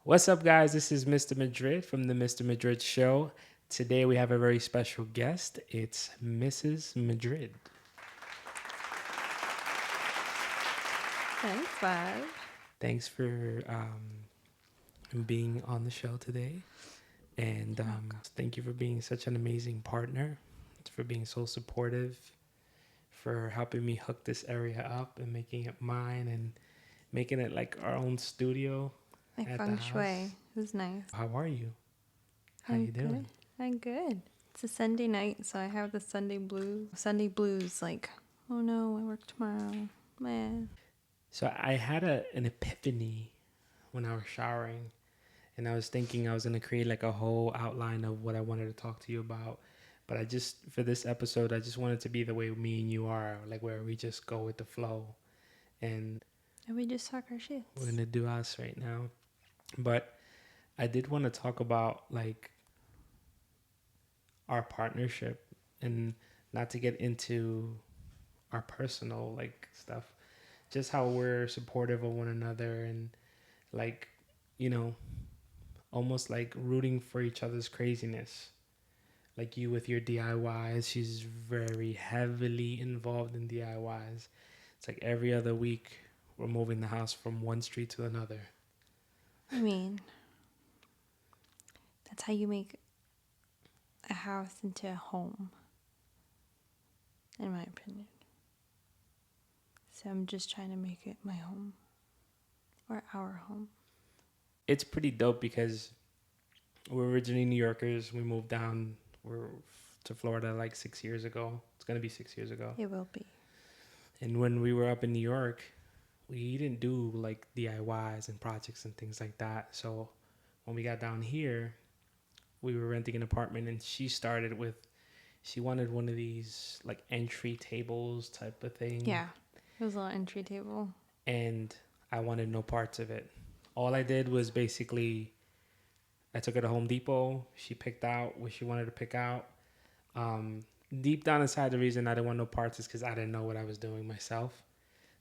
What's up, guys? This is Mr. Madrid from the Mr. Madrid Show. Today we have a very special guest. It's Mrs. Madrid. Thanks, Bob. Thanks for being on the show today. And thank you for being such an amazing partner, for being so supportive, for helping me hook this area up and making it mine and making it like our own studio Like at feng the shui. house. It was nice. How are you? How I'm you doing? Good. I'm good. It's a Sunday night, so I have the Sunday blues. Sunday blues, like, oh no, I work tomorrow. Man. So I had an epiphany when I was showering, and I was thinking I was going to create like a whole outline of what I wanted to talk to you about. But for this episode, I just wanted to be the way me and you are, like where we just go with the flow. And we just talk our shit. we're going to do us right now. But I did want to talk about like our partnership, and not to get into our personal like stuff, just how we're supportive of one another and like, you know, almost like rooting for each other's craziness. Like you with your DIYs, she's very heavily involved in DIYs. It's like every other week we're moving the house from one street to another. I mean, that's how you make a house into a home, in my opinion. So I'm just trying to make it my home, or our home. It's pretty dope because we're originally New Yorkers. We moved down to Florida like 6 years ago. It's going to be 6 years ago. It will be. And when we were up in New York, we didn't do like DIYs and projects and things like that. So when we got down here, we were renting an apartment, and she wanted one of these like entry tables type of thing. Yeah, it was a little entry table. And I wanted no parts of it. All I did was basically, I took her to Home Depot. She picked out what she wanted to pick out. Deep down inside, the reason I didn't want no parts is because I didn't know what I was doing myself.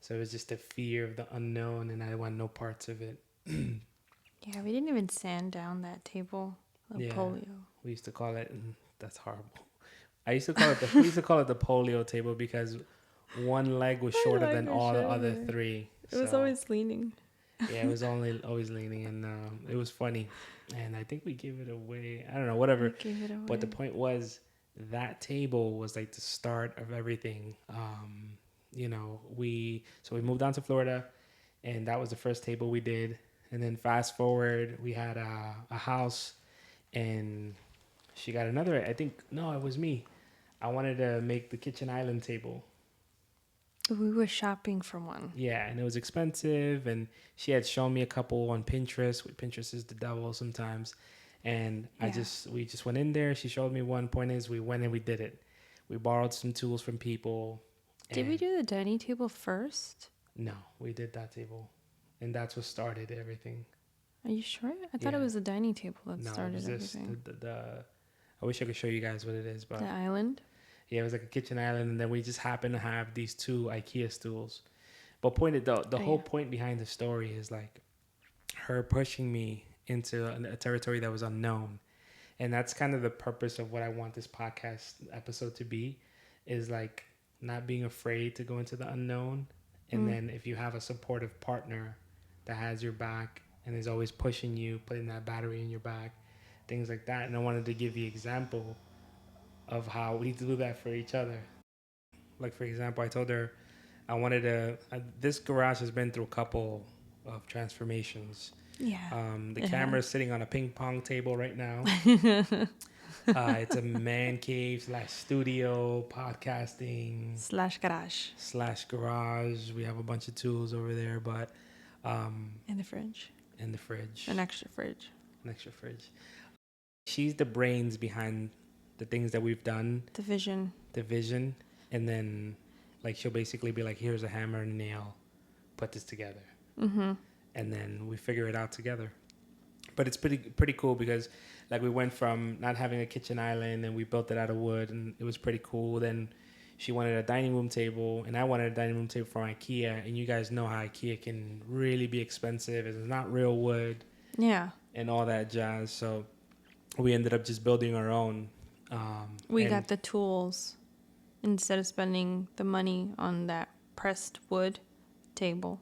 So it was just the fear of the unknown, and I didn't want no parts of it. Yeah, we didn't even sand down that table. Polio. We used to call it, and that's horrible. We used to call it the polio table because one leg was shorter than all the other three. It was always leaning. Yeah, it was always leaning, and it was funny. And I think we gave it away. I don't know, whatever. We gave it away. But the point was, that table was like the start of everything. We moved down to Florida, and that was the first table we did. And then fast forward, we had a house, and she got another. It was me. I wanted to make the kitchen island table. We were shopping for one. Yeah, and it was expensive, and she had shown me a couple on Pinterest. Pinterest is the devil sometimes. And yeah. We just went in there. She showed me one. Point is, we went and we did it. We borrowed some tools from people. Did we do the dining table first? No, we did that table, and that's what started everything. Are you sure? I thought it was the dining table that started everything. I wish I could show you guys what it is, but the island. Yeah, it was like a kitchen island, and then we just happened to have these 2 IKEA stools. But the whole point behind the story is like her pushing me into a territory that was unknown. And that's kind of the purpose of what I want this podcast episode to be, is like not being afraid to go into the unknown. And then if you have a supportive partner that has your back and is always pushing you, putting that battery in your back, things like that. And I wanted to give the example of how we do that for each other. Like, for example, I told her I wanted this garage has been through a couple of transformations. Yeah. The camera is sitting on a ping pong table right now. It's a man cave / studio, podcasting / garage. We have a bunch of tools over there, but in the fridge. An extra fridge. She's the brains behind the things that we've done. The vision. And then like she'll basically be like, here's a hammer and a nail, put this together. Mm-hmm. And then we figure it out together. But it's pretty cool because like we went from not having a kitchen island, and we built it out of wood, and it was pretty cool. Then she wanted a dining room table, and I wanted a dining room table from IKEA. And you guys know how IKEA can really be expensive. It's not real wood. Yeah. and all that jazz. So we ended up just building our own. We got the tools instead of spending the money on that pressed wood table.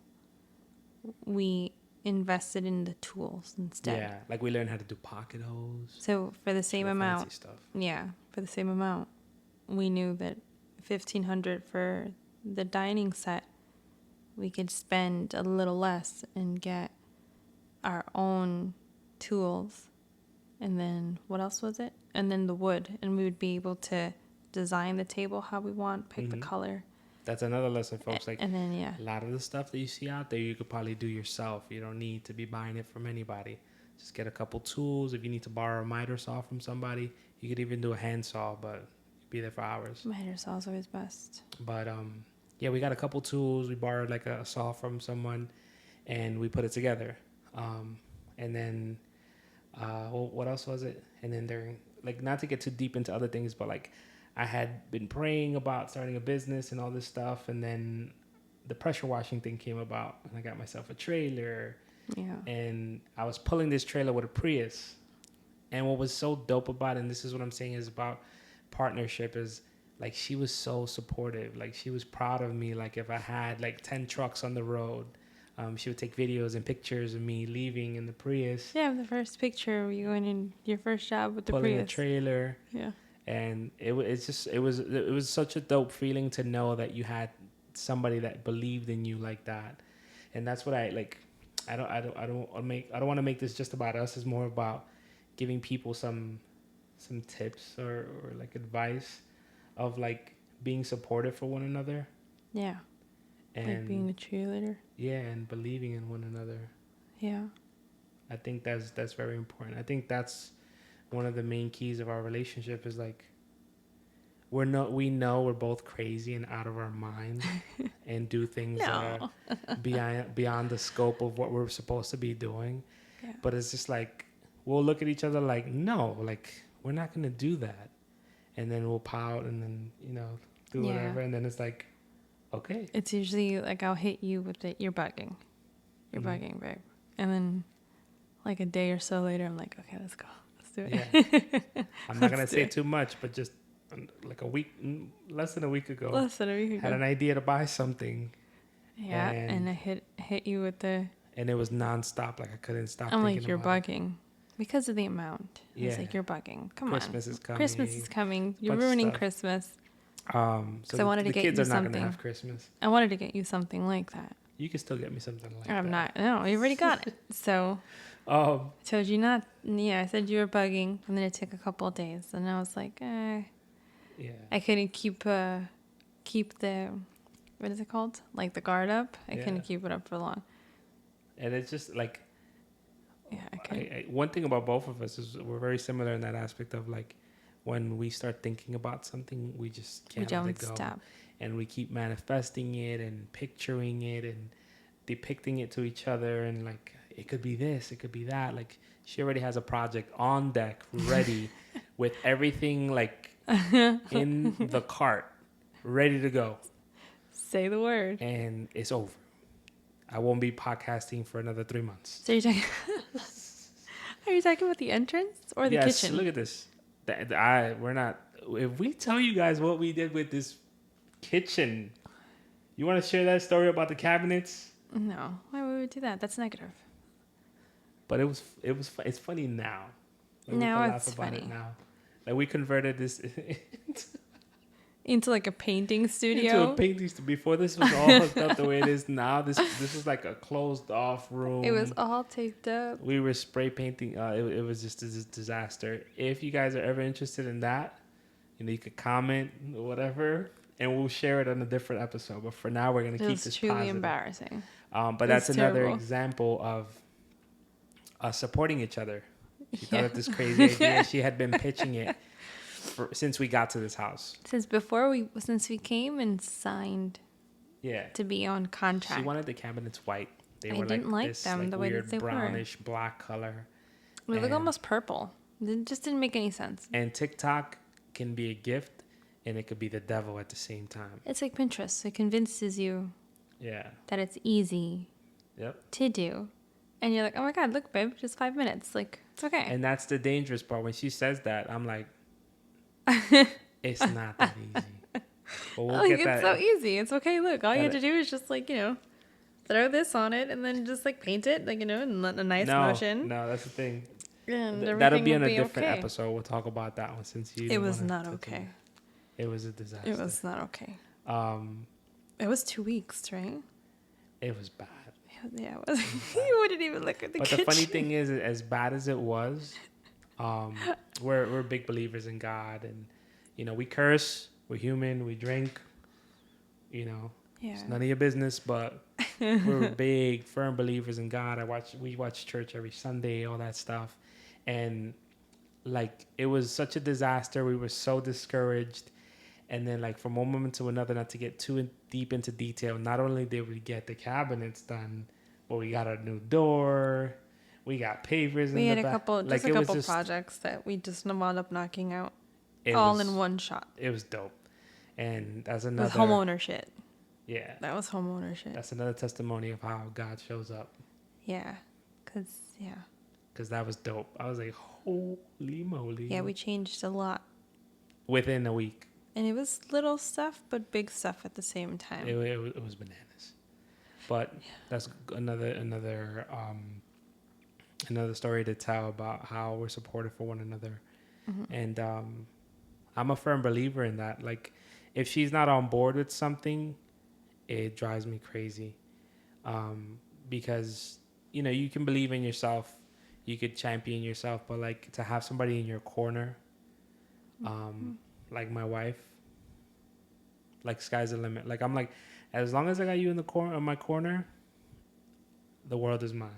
We invested in the tools instead. Yeah, like we learned how to do pocket holes. So for the same amount, stuff. for the same amount, we knew that $1,500 for the dining set, we could spend a little less and get our own tools. And then what else was it? And then the wood, and we would be able to design the table how we want, pick the color. That's another lesson, folks. Like, and then a lot of the stuff that you see out there, you could probably do yourself. You don't need to be buying it from anybody. Just get a couple tools. If you need to borrow a miter saw from somebody, you could even do a hand saw, but you'd be there for hours. Miter saw is always best. But yeah, we got a couple tools. We borrowed like a saw from someone, and we put it together. And then what else was it? And then during, like, not to get too deep into other things, but like, I had been praying about starting a business and all this stuff, and then the pressure washing thing came about, and I got myself a trailer. Yeah. And I was pulling this trailer with a Prius. And what was so dope about it, and this is what I'm saying is about partnership, is like she was so supportive. Like she was proud of me. Like if I had like 10 trucks on the road, she would take videos and pictures of me leaving in the Prius. Yeah, the first picture of you going in your first job with the pulling Prius. a trailer. Yeah. And it was such a dope feeling to know that you had somebody that believed in you like that. And that's what I like. I don't want to make this just about us. It's more about giving people some tips or like advice of like being supportive for one another. Yeah. And like being a cheerleader. Yeah, and believing in one another. Yeah. I think that's very important. I think that's one of the main keys of our relationship is like we know we're both crazy and out of our mind and do things that are beyond the scope of what we're supposed to be doing. Yeah. But it's just like we'll look at each other like, no, like we're not gonna do that, and then we'll pout and then do whatever, and then it's like, okay. It's usually like I'll hit you with it. You're bugging, bugging, babe, and then like a day or so later, I'm like, okay, let's go. Yeah. I'm not going to say too much, but just like less than a week ago, had an idea to buy something. Yeah. And I hit you with the. And it was nonstop. Like I couldn't stop. I'm like, you're bugging because of the amount. Yeah. It's like, you're bugging. Come Christmas on. is coming. Christmas is coming. You're ruining Christmas. So I wanted to get you something. The kids are not going to have Christmas. I wanted to get you something like that. You can still get me something like that. I'm not. No, you already got it. So. I told you not. Yeah, I said you were bugging, and then it took a couple of days, and I was like, Yeah. I couldn't keep the what is it called? Like the guard up. I couldn't keep it up for long. And it's just like. Yeah, I couldn't. One thing about both of us is we're very similar in that aspect of like, when we start thinking about something, we just can't let it go. Stop. And we keep manifesting it and picturing it and depicting it to each other, and like. It could be this, it could be that. Like she already has a project on deck ready with everything like in the cart, ready to go. Say the word. And it's over. I won't be podcasting for another 3 months. So are you talking about the entrance or the kitchen? Look at this. We're not. If we tell you guys what we did with this kitchen, you want to share that story about the cabinets? No. Why would we do that? That's negative. But it's funny now. Like now it's funny. Now. Like we converted this into like a painting studio. Before this was all hooked up the way it is now. This is like a closed off room. It was all taped up. We were spray painting. It was just a disaster. If you guys are ever interested in that, you could comment or whatever, and we'll share it on a different episode. But for now, we're gonna keep this positive. It's truly embarrassing. But that's another example of us supporting each other. She thought of this crazy idea. She had been pitching it since we got to this house. Since we came and signed. Yeah. To be on contract. She wanted the cabinets white. I didn't like this, them the way that they brownish black color. They look almost purple. It just didn't make any sense. And TikTok can be a gift, and it could be the devil at the same time. It's like Pinterest. It convinces you. Yeah. That it's easy. Yep. To do. And you're like, oh my God, look, babe, just 5 minutes. Like, it's okay. And that's the dangerous part. When she says that, I'm like, it's not that easy. But we'll like, get it's that. so easy. It's okay. Look, all you have to do is just, like, throw this on it and then just, like, paint it, like, in a nice motion. No, that's the thing. And That'll be will in a be different okay. episode. We'll talk about that one since you. It was not okay. It was a disaster. It was not okay. It was 2 weeks, right? It was bad. Yeah, it was. You wouldn't even look at the kitchen. But the funny thing is, as bad as it was, we're big believers in God, and we curse, we're human, we drink, yeah. It's none of your business, but we're big, firm believers in God. We watch church every Sunday, all that stuff, and like it was such a disaster. We were so discouraged. And then, like, from one moment to another, not to get too deep into detail, not only did we get the cabinets done, but we got a new door, we got pavers. We had a couple projects that we just wound up knocking out all in one shot. It was dope, and that's another with homeownership. Yeah, that was homeownership. That's another testimony of how God shows up. Yeah, because that was dope. I was like, holy moly. Yeah, we changed a lot within a week. And it was little stuff, but big stuff at the same time. It was bananas. But that's another story to tell about how we're supportive for one another. Mm-hmm. And I'm a firm believer in that. Like, if she's not on board with something, it drives me crazy. Because, you can believe in yourself. You could champion yourself. But, like, to have somebody in your corner, like my wife, like, sky's the limit. Like, I'm like, as long as I got you in my corner, the world is mine.